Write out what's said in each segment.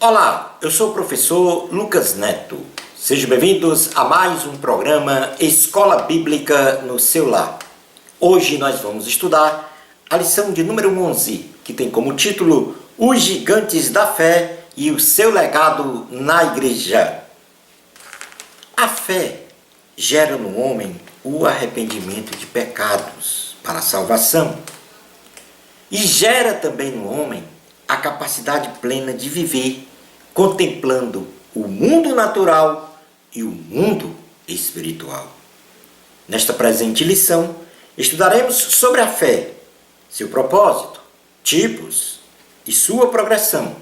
Olá, eu sou o professor Lucas Neto. Sejam bem-vindos a mais um programa Escola Bíblica no seu lar. Hoje nós vamos estudar a lição de número 11, que tem como título Os Gigantes da Fé e o seu legado na Igreja. A fé gera no homem o arrependimento de pecados para a salvação e gera também no homem a capacidade plena de viver contemplando o mundo natural e o mundo espiritual. Nesta presente lição, estudaremos sobre a fé, seu propósito, tipos e sua progressão,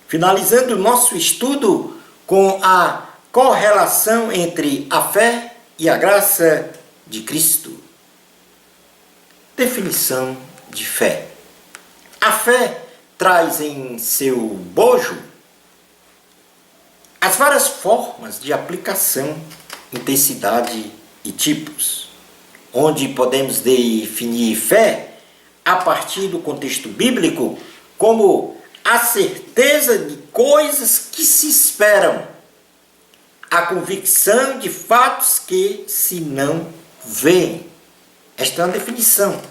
finalizando nosso estudo com a correlação entre a fé e a graça de Cristo. Definição de fé. A fé traz em seu bojo as várias formas de aplicação, intensidade e tipos, onde podemos definir fé a partir do contexto bíblico como a certeza de coisas que se esperam, a convicção de fatos que se não veem. Esta é uma definição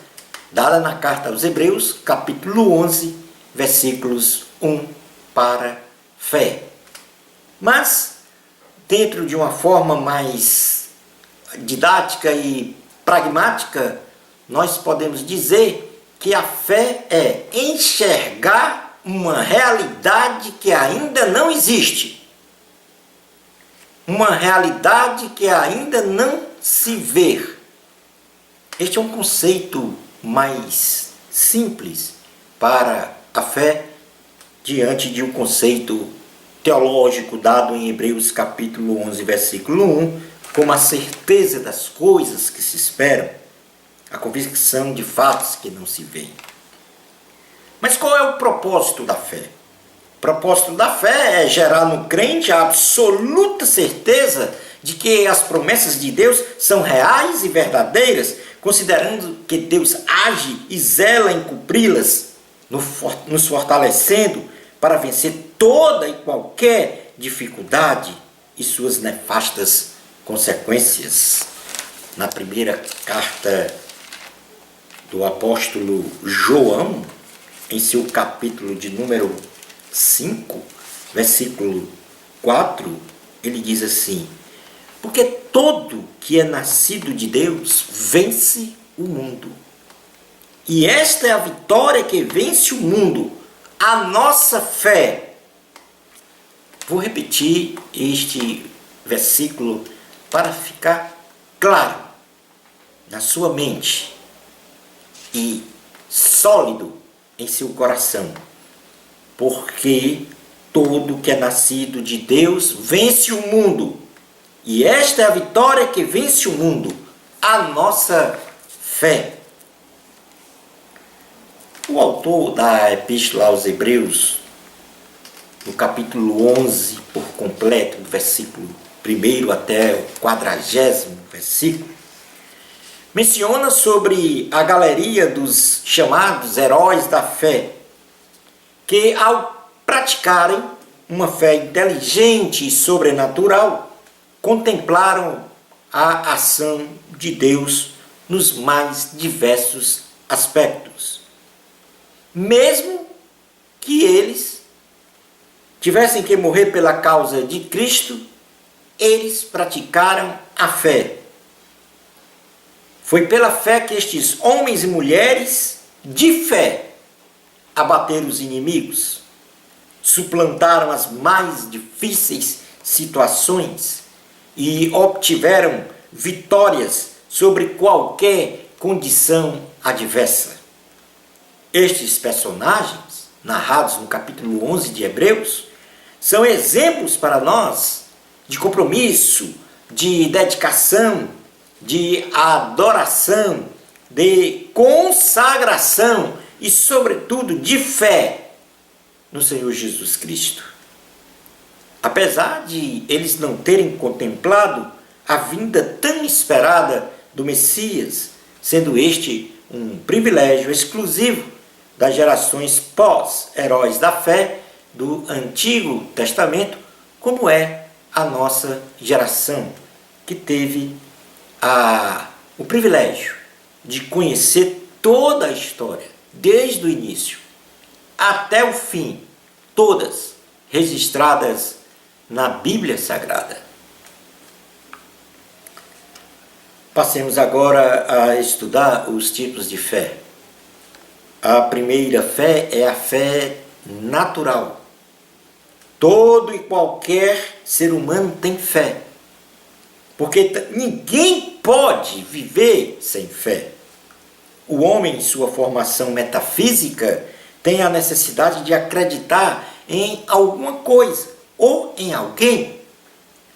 dada na carta aos Hebreus, capítulo 11, versículos 1 para fé. Mas, dentro de uma forma mais didática e pragmática, nós podemos dizer que a fé é enxergar uma realidade que ainda não existe. Uma realidade que ainda não se vê. Este é um conceito mais simples para a fé diante de um conceito teológico dado em Hebreus capítulo 11, versículo 1, como a certeza das coisas que se esperam, a convicção de fatos que não se veem. Mas qual é o propósito da fé? O propósito da fé é gerar no crente a absoluta certeza de que as promessas de Deus são reais e verdadeiras, considerando que Deus age e zela em cumpri-las, nos fortalecendo para vencer toda e qualquer dificuldade e suas nefastas consequências. Na primeira carta do apóstolo João, em seu capítulo de número 5, versículo 4, ele diz assim: porque todo que é nascido de Deus vence o mundo. E esta é a vitória que vence o mundo, a nossa fé. Vou repetir este versículo para ficar claro na sua mente e sólido em seu coração. Porque todo que é nascido de Deus vence o mundo. E esta é a vitória que vence o mundo, a nossa fé. O autor da Epístola aos Hebreus, no capítulo 11, por completo, do versículo 1 até o 40º versículo, menciona sobre a galeria dos chamados heróis da fé, que ao praticarem uma fé inteligente e sobrenatural, contemplaram a ação de Deus nos mais diversos aspectos. Mesmo que eles tivessem que morrer pela causa de Cristo, eles praticaram a fé. Foi pela fé que estes homens e mulheres de fé abateram os inimigos, suplantaram as mais difíceis situações e obtiveram vitórias sobre qualquer condição adversa. Estes personagens, narrados no capítulo 11 de Hebreus, são exemplos para nós de compromisso, de dedicação, de adoração, de consagração e, sobretudo, de fé no Senhor Jesus Cristo. Apesar de eles não terem contemplado a vinda tão esperada do Messias, sendo este um privilégio exclusivo das gerações pós-heróis da fé, do Antigo Testamento, como é a nossa geração, que teve o privilégio de conhecer toda a história, desde o início até o fim, todas registradas na Bíblia Sagrada. Passemos agora a estudar os tipos de fé. A primeira fé é a fé natural. Todo e qualquer ser humano tem fé, porque ninguém pode viver sem fé. O homem, em sua formação metafísica, tem a necessidade de acreditar em alguma coisa ou em alguém.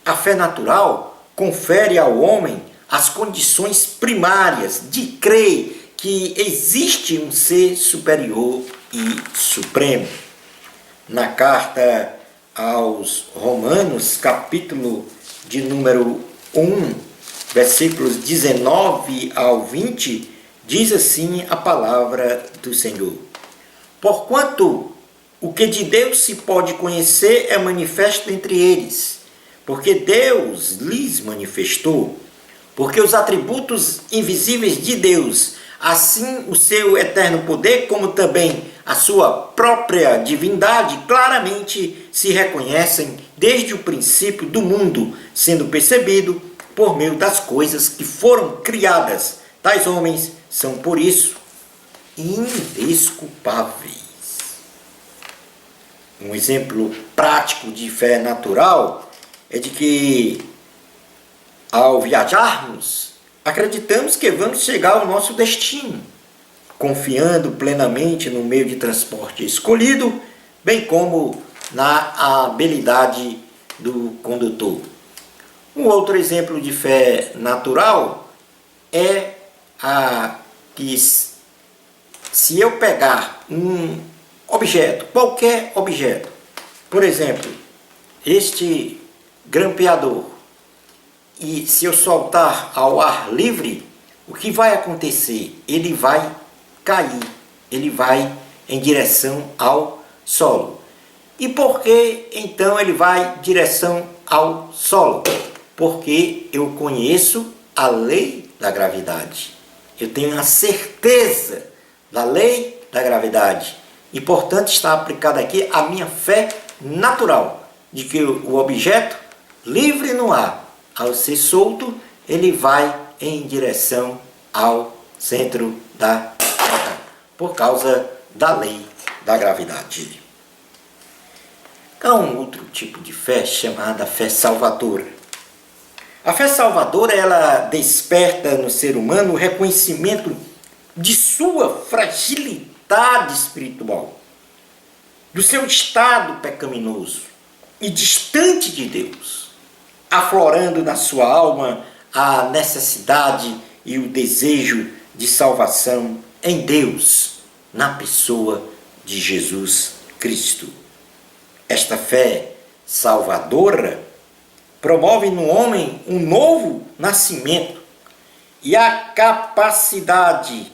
A fé natural confere ao homem as condições primárias de crer que existe um ser superior e supremo. Na carta aos Romanos, capítulo de número 1, versículos 19 ao 20, diz assim a palavra do Senhor: porquanto o que de Deus se pode conhecer é manifesto entre eles, porque Deus lhes manifestou. Porque os atributos invisíveis de Deus, assim o seu eterno poder, como também a sua própria divindade, claramente se reconhecem desde o princípio do mundo, sendo percebido por meio das coisas que foram criadas. Tais homens são, por isso, indesculpáveis. Um exemplo prático de fé natural é de que, ao viajarmos, acreditamos que vamos chegar ao nosso destino, confiando plenamente no meio de transporte escolhido, bem como na habilidade do condutor. Um outro exemplo de fé natural é que, se eu pegar um objeto, qualquer objeto, por exemplo, este grampeador, e se eu soltar ao ar livre, o que vai acontecer? Ele vai cair, ele vai em direção ao solo. E por que então ele vai em direção ao solo? Porque eu conheço a lei da gravidade. Eu tenho a certeza da lei da gravidade. E, portanto, está aplicada aqui a minha fé natural, de que o objeto, livre no ar, ao ser solto, ele vai em direção ao centro da Terra, por causa da lei da gravidade. Há um outro tipo de fé chamada fé salvadora. A fé salvadora, ela desperta no ser humano o reconhecimento de sua fragilidade espiritual, do seu estado pecaminoso e distante de Deus, aflorando na sua alma a necessidade e o desejo de salvação em Deus, na pessoa de Jesus Cristo. Esta fé salvadora promove no homem um novo nascimento e a capacidade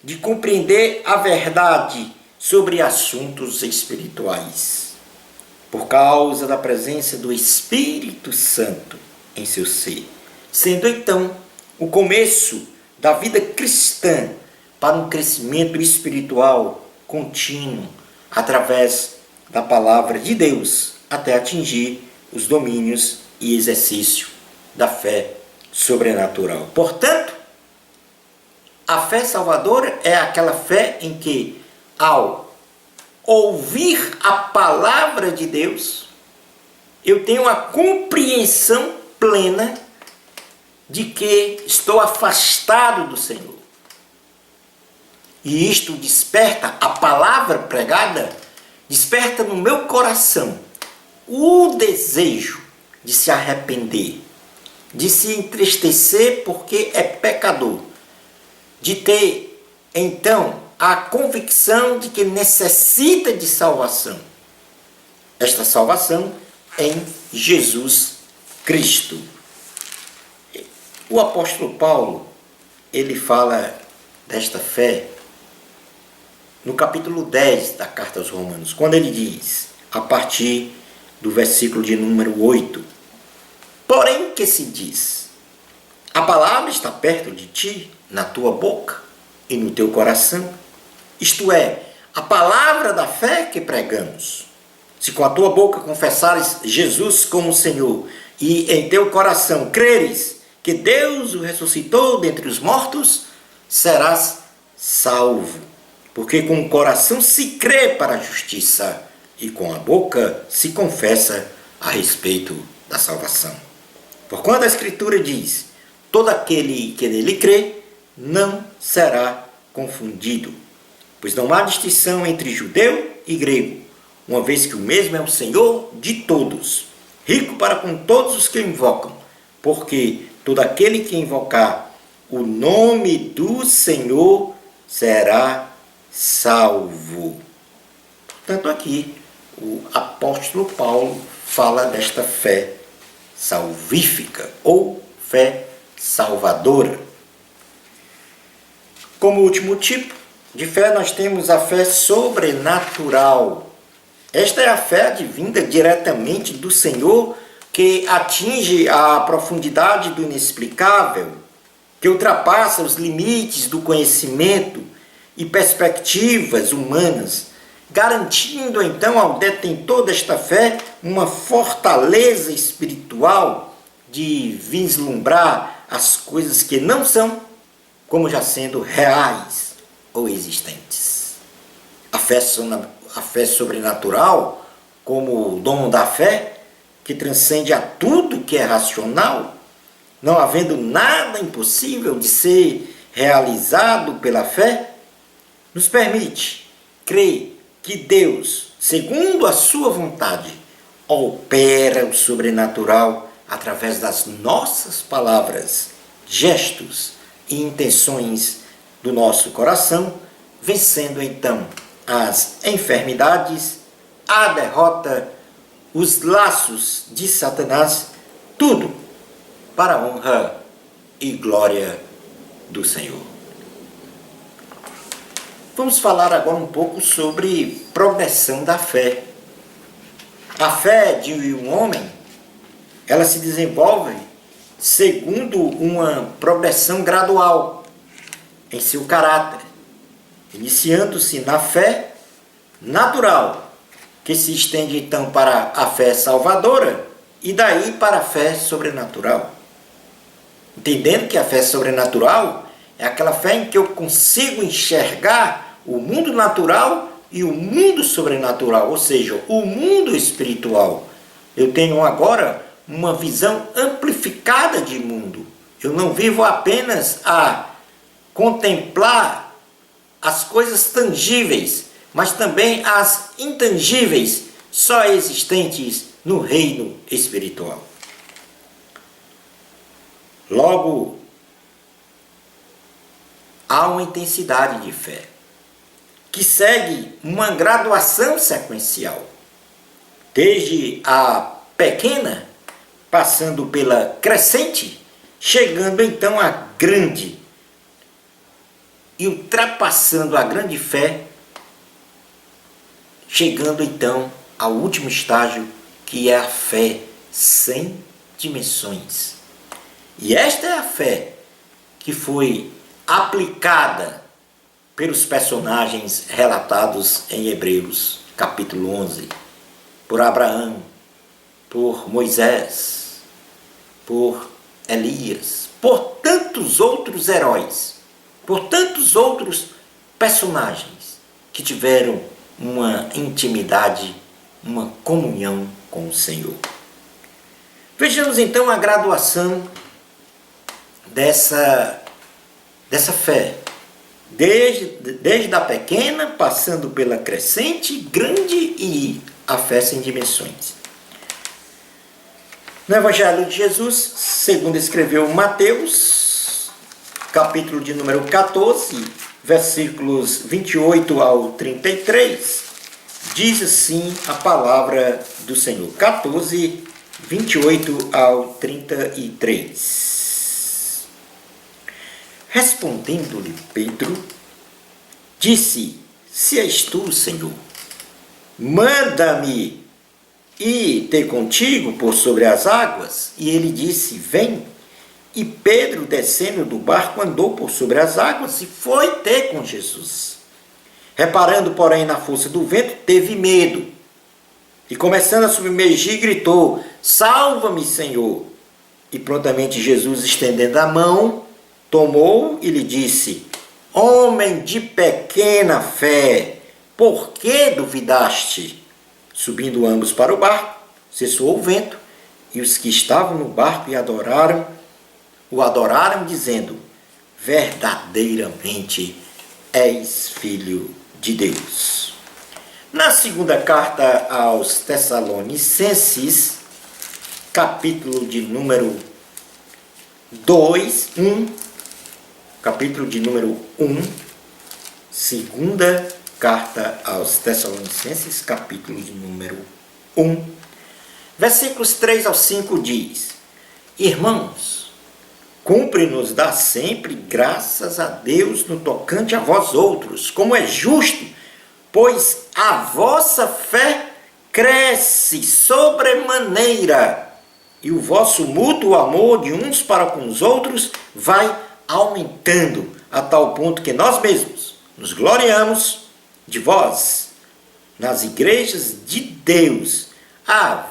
de compreender a verdade sobre assuntos espirituais, por causa da presença do Espírito Santo em seu ser, sendo então o começo da vida cristã para um crescimento espiritual contínuo através da palavra de Deus, até atingir os domínios e exercício da fé sobrenatural. Portanto, a fé salvadora é aquela fé em que, ao ouvir a palavra de Deus, eu tenho a compreensão plena de que estou afastado do Senhor. E isto desperta, a palavra pregada, desperta no meu coração o desejo de se arrepender, de se entristecer porque é pecador, de ter, então, a convicção de que necessita de salvação. Esta salvação em Jesus Cristo. O apóstolo Paulo, ele fala desta fé no capítulo 10 da carta aos Romanos, quando ele diz: a partir do versículo de número 8. Porém, que se diz? A palavra está perto de ti, na tua boca e no teu coração. Isto é, a palavra da fé que pregamos. Se com a tua boca confessares Jesus como Senhor e em teu coração creres que Deus o ressuscitou dentre os mortos, serás salvo. Porque com o coração se crê para a justiça e com a boca se confessa a respeito da salvação. Porquanto a Escritura diz, todo aquele que nele crê não será confundido. Pois não há distinção entre judeu e grego, uma vez que o mesmo é o Senhor de todos, rico para com todos os que o invocam, porque todo aquele que invocar o nome do Senhor será salvo. Portanto, aqui o apóstolo Paulo fala desta fé salvífica ou fé salvadora. Como último tipo de fé, nós temos a fé sobrenatural. Esta é a fé advinda diretamente do Senhor, que atinge a profundidade do inexplicável, que ultrapassa os limites do conhecimento e perspectivas humanas, garantindo então ao detentor desta fé uma fortaleza espiritual de vislumbrar as coisas que não são, como já sendo reais ou existentes. A fé sobrenatural, como o dom da fé, que transcende a tudo que é racional, não havendo nada impossível de ser realizado pela fé, nos permite crer que Deus, segundo a sua vontade, opera o sobrenatural através das nossas palavras, gestos e intenções do nosso coração, vencendo então as enfermidades, a derrota, os laços de Satanás, tudo para a honra e glória do Senhor. Vamos falar agora um pouco sobre progressão da fé. A fé de um homem, ela se desenvolve segundo uma progressão gradual em seu caráter, iniciando-se na fé natural, que se estende então para a fé salvadora e daí para a fé sobrenatural. Entendendo que a fé sobrenatural é aquela fé em que eu consigo enxergar o mundo natural e o mundo sobrenatural, ou seja, o mundo espiritual. Eu tenho agora uma visão amplificada de mundo. Eu não vivo apenas a contemplar as coisas tangíveis, mas também as intangíveis, só existentes no reino espiritual. Logo, há uma intensidade de fé que segue uma graduação sequencial, desde a pequena, passando pela crescente, chegando então à grande, e ultrapassando a grande fé, chegando então ao último estágio, que é a fé sem dimensões. E esta é a fé que foi aplicada pelos personagens relatados em Hebreus, capítulo 11, por Abraão, por Moisés, por Elias, por tantos outros heróis, por tantos outros personagens que tiveram uma intimidade, uma comunhão com o Senhor. Vejamos então a graduação dessa fé, desde a pequena, passando pela crescente, grande e a fé sem dimensões. No Evangelho de Jesus, segundo escreveu Mateus, capítulo de número 14, versículos 28 ao 33, diz assim a palavra do Senhor. 14, 28 ao 33. Respondendo-lhe Pedro, disse: Se és tu, Senhor, manda-me ir ter contigo por sobre as águas? E ele disse, vem. E Pedro, descendo do barco, andou por sobre as águas e foi ter com Jesus. Reparando, porém, na força do vento, teve medo. E começando a submergir, gritou, salva-me, Senhor. E prontamente Jesus, estendendo a mão, tomou e lhe disse, homem de pequena fé, por que duvidaste? Subindo ambos para o barco, cessou o vento, e os que estavam no barco o adoraram, dizendo, verdadeiramente és filho de Deus. Na segunda carta aos Tessalonicenses, capítulo de número 1, segunda carta aos Tessalonicenses, capítulo de número 1, versículos 3 ao 5 diz, irmãos, cumpre-nos dar sempre graças a Deus no tocante a vós outros, como é justo, pois a vossa fé cresce sobremaneira, e o vosso mútuo amor de uns para com os outros vai aumentando, a tal ponto que nós mesmos nos gloriamos de vós, nas igrejas de Deus, à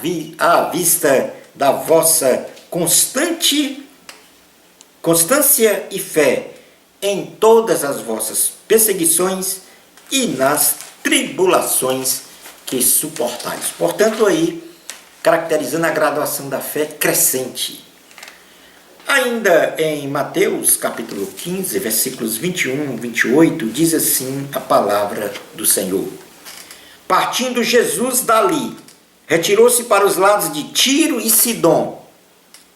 vista da vossa constância e fé em todas as vossas perseguições e nas tribulações que suportais. Portanto, aí, caracterizando a graduação da fé crescente. Ainda em Mateus, capítulo 15, versículos 21 e 28, diz assim a palavra do Senhor. Partindo Jesus dali, retirou-se para os lados de Tiro e Sidom.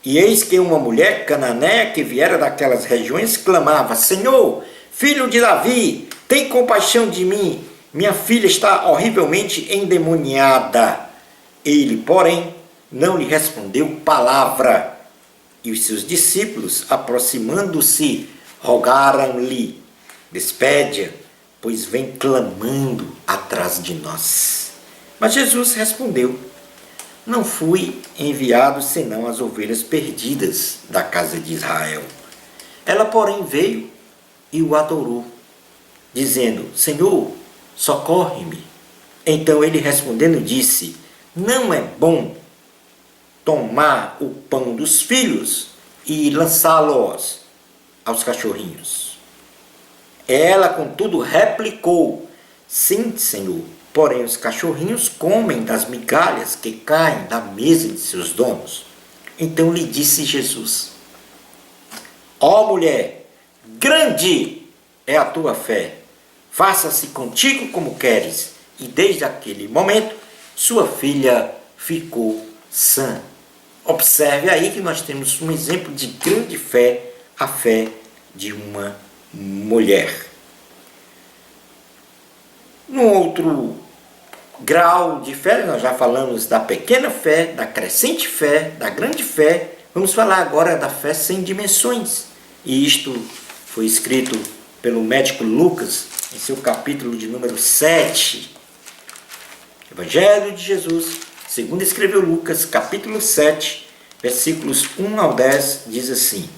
E eis que uma mulher cananeia que viera daquelas regiões clamava, Senhor, filho de Davi, tem compaixão de mim, minha filha está horrivelmente endemoniada. Ele, porém, não lhe respondeu palavra. E os seus discípulos, aproximando-se, rogaram-lhe, despede-a, pois vem clamando atrás de nós. Mas Jesus respondeu, não fui enviado senão as ovelhas perdidas da casa de Israel. Ela, porém, veio e o adorou, dizendo, Senhor, socorre-me. Então ele respondendo disse, não é bom tomar o pão dos filhos e lançá-los aos cachorrinhos. Ela, contudo, replicou, sim, Senhor, porém os cachorrinhos comem das migalhas que caem da mesa de seus donos. Então lhe disse Jesus, ó mulher, grande é a tua fé, faça-se contigo como queres. E desde aquele momento, sua filha ficou sã. Observe aí que nós temos um exemplo de grande fé, a fé de uma mulher. Num outro grau de fé, nós já falamos da pequena fé, da crescente fé, da grande fé. Vamos falar agora da fé sem dimensões. E isto foi escrito pelo médico Lucas, em seu capítulo de número 7. Evangelho de Jesus, segundo escreveu Lucas, capítulo 7, versículos 1 ao 10, diz assim,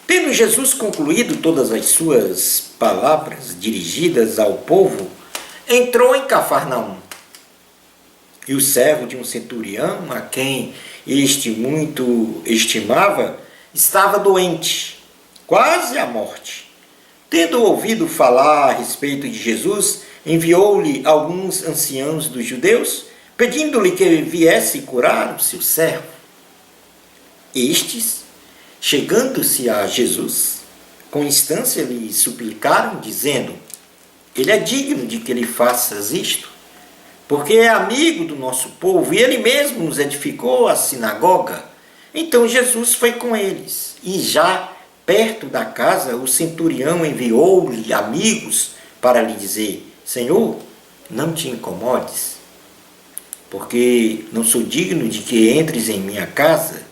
tendo Jesus concluído todas as suas palavras dirigidas ao povo, entrou em Cafarnaum. E o servo de um centurião, a quem este muito estimava, estava doente, quase à morte. Tendo ouvido falar a respeito de Jesus, enviou-lhe alguns anciãos dos judeus, pedindo-lhe que viesse curar o seu servo. Estes, chegando-se a Jesus, com instância lhe suplicaram, dizendo, ele é digno de que lhe faças isto, porque é amigo do nosso povo, e ele mesmo nos edificou a sinagoga. Então Jesus foi com eles, e já perto da casa, o centurião enviou-lhe amigos para lhe dizer, Senhor, não te incomodes, porque não sou digno de que entres em minha casa.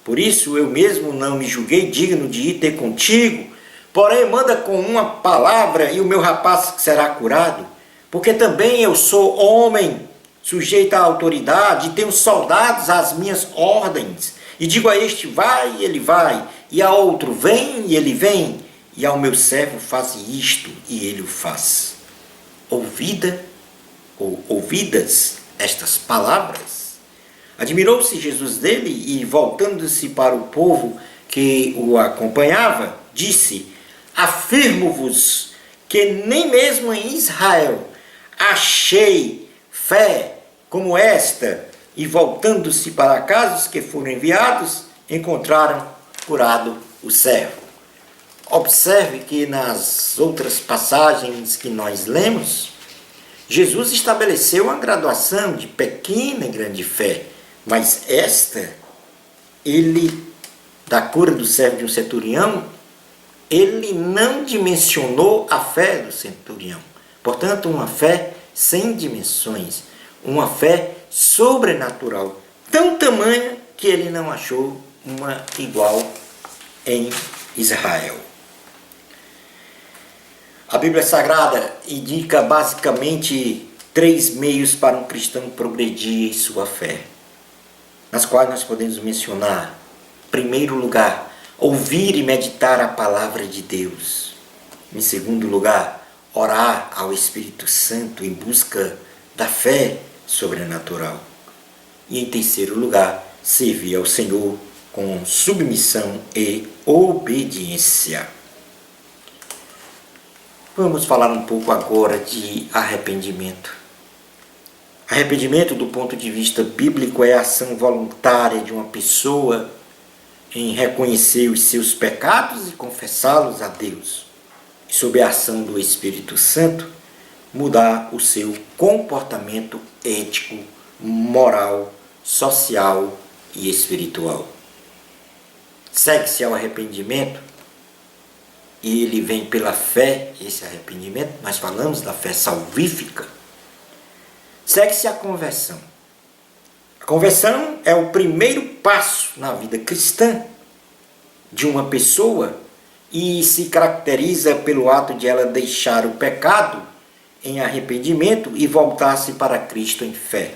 Por isso eu mesmo não me julguei digno de ir ter contigo, porém manda com uma palavra e o meu rapaz será curado, porque também eu sou homem, sujeito à autoridade, tenho soldados às minhas ordens, e digo a este, vai, e ele vai, e a outro, vem, e ele vem, e ao meu servo faz isto, e ele o faz. Ouvidas estas palavras, admirou-se Jesus dele e, voltando-se para o povo que o acompanhava, disse, afirmo-vos que nem mesmo em Israel achei fé como esta. E voltando-se para casa, os que foram enviados encontraram curado o servo. Observe que nas outras passagens que nós lemos, Jesus estabeleceu uma graduação de pequena e grande fé, mas da cura do servo de um centurião, ele não dimensionou a fé do centurião. Portanto, uma fé sem dimensões, uma fé sobrenatural, tão tamanha que ele não achou uma igual em Israel. A Bíblia Sagrada indica basicamente 3 meios para um cristão progredir em sua fé, nas quais nós podemos mencionar, em primeiro lugar, ouvir e meditar a palavra de Deus. Em segundo lugar, orar ao Espírito Santo em busca da fé sobrenatural. E em terceiro lugar, servir ao Senhor com submissão e obediência. Vamos falar um pouco agora de arrependimento. Arrependimento, do ponto de vista bíblico, é a ação voluntária de uma pessoa em reconhecer os seus pecados e confessá-los a Deus. E, sob a ação do Espírito Santo, mudar o seu comportamento ético, moral, social e espiritual. Segue-se ao arrependimento, e ele vem pela fé, esse arrependimento, nós falamos da fé salvífica. Segue-se a conversão. A conversão é o primeiro passo na vida cristã de uma pessoa e se caracteriza pelo ato de ela deixar o pecado em arrependimento e voltar-se para Cristo em fé.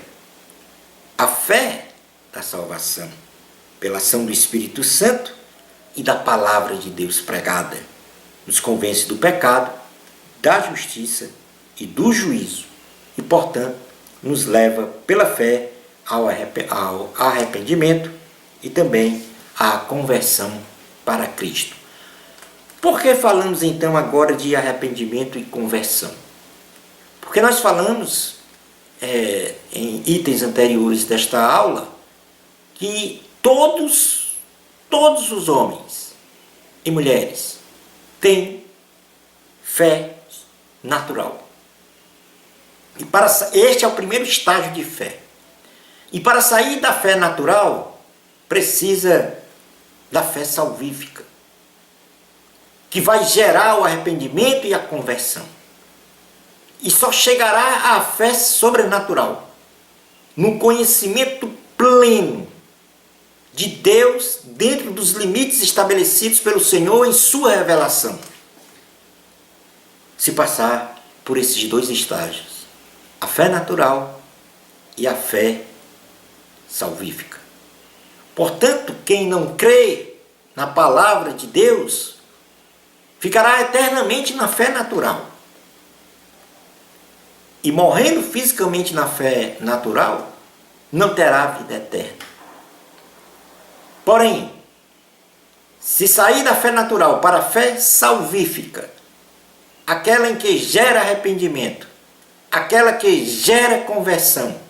A fé da salvação, pela ação do Espírito Santo e da palavra de Deus pregada, nos convence do pecado, da justiça e do juízo e, portanto, nos leva pela fé ao arrependimento e também à conversão para Cristo. Por que falamos então agora de arrependimento e conversão? Porque nós falamos em itens anteriores desta aula que todos os homens e mulheres têm fé natural. Este é o primeiro estágio de fé. E para sair da fé natural, precisa da fé salvífica, que vai gerar o arrependimento e a conversão. E só chegará à fé sobrenatural, no conhecimento pleno de Deus dentro dos limites estabelecidos pelo Senhor em sua revelação. Se passar por esses 2 estágios, a fé natural e a fé salvífica. Portanto, quem não crê na palavra de Deus ficará eternamente na fé natural. E morrendo fisicamente na fé natural, não terá vida eterna. Porém, se sair da fé natural para a fé salvífica, aquela em que gera arrependimento, aquela que gera conversão,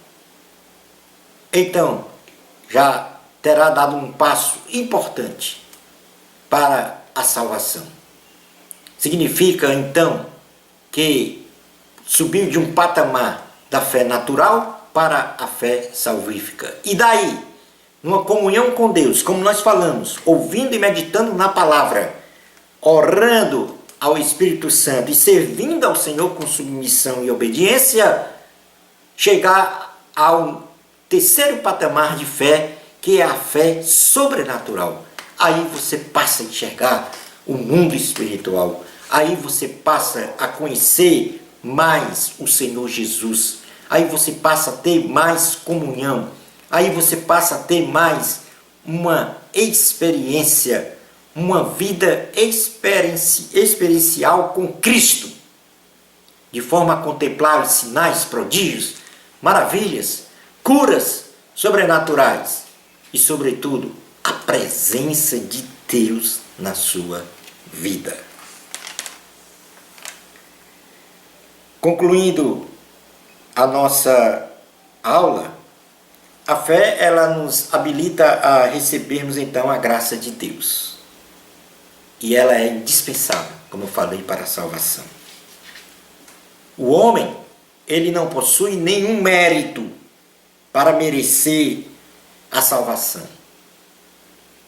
então já terá dado um passo importante para a salvação. Significa então que subiu de um patamar da fé natural para a fé salvífica. E daí, numa comunhão com Deus, como nós falamos, ouvindo e meditando na palavra, orando ao Espírito Santo e servindo ao Senhor com submissão e obediência, chegar ao terceiro patamar de fé, que é a fé sobrenatural. Aí você passa a enxergar o mundo espiritual. Aí você passa a conhecer mais o Senhor Jesus. aí você passa a ter mais comunhão, aí você passa a ter mais uma experiência, uma vida experiencial com Cristo, de forma a contemplar os sinais, prodígios, maravilhas, curas sobrenaturais e, sobretudo, a presença de Deus na sua vida. Concluindo a nossa aula, a fé ela nos habilita a recebermos então a graça de Deus. E ela é indispensável, como eu falei, para a salvação. O homem, ele não possui nenhum mérito para merecer a salvação.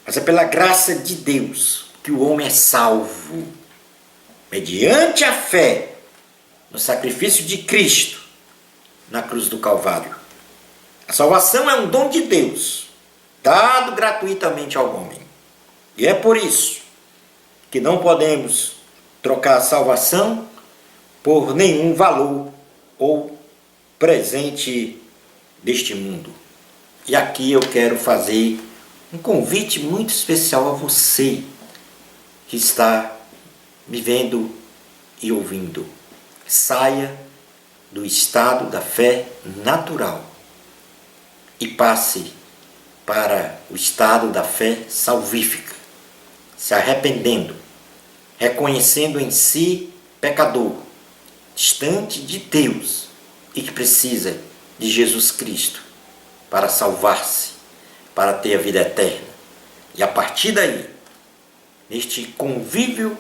Mas é pela graça de Deus que o homem é salvo, mediante a fé no sacrifício de Cristo na cruz do Calvário. A salvação é um dom de Deus, dado gratuitamente ao homem. E é por isso que não podemos trocar a salvação por nenhum valor ou presente deste mundo. E aqui eu quero fazer um convite muito especial a você que está me vendo e ouvindo. Saia do estado da fé natural e passe para o estado da fé salvífica, se arrependendo, reconhecendo em si pecador, distante de Deus e que precisa de Jesus Cristo para salvar-se, para ter a vida eterna. E a partir daí, neste convívio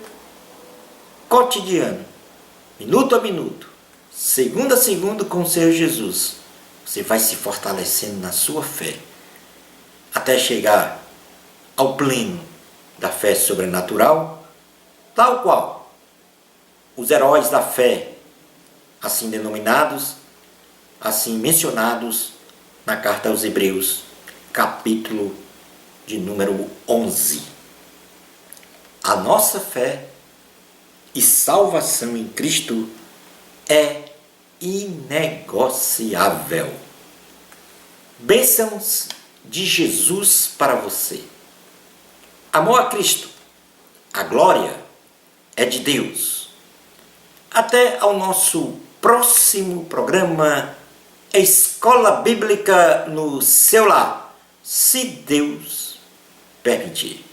cotidiano, minuto a minuto, segundo a segundo com o Senhor Jesus, você vai se fortalecendo na sua fé, até chegar ao pleno da fé sobrenatural, tal qual os heróis da fé, assim denominados, assim mencionados na carta aos Hebreus, capítulo de número 11. A nossa fé e salvação em Cristo é inegociável. Bênçãos de Jesus para você. Amor a Cristo, a glória é de Deus. Até ao nosso próximo programa Escola Bíblica no seu lar, se Deus permitir.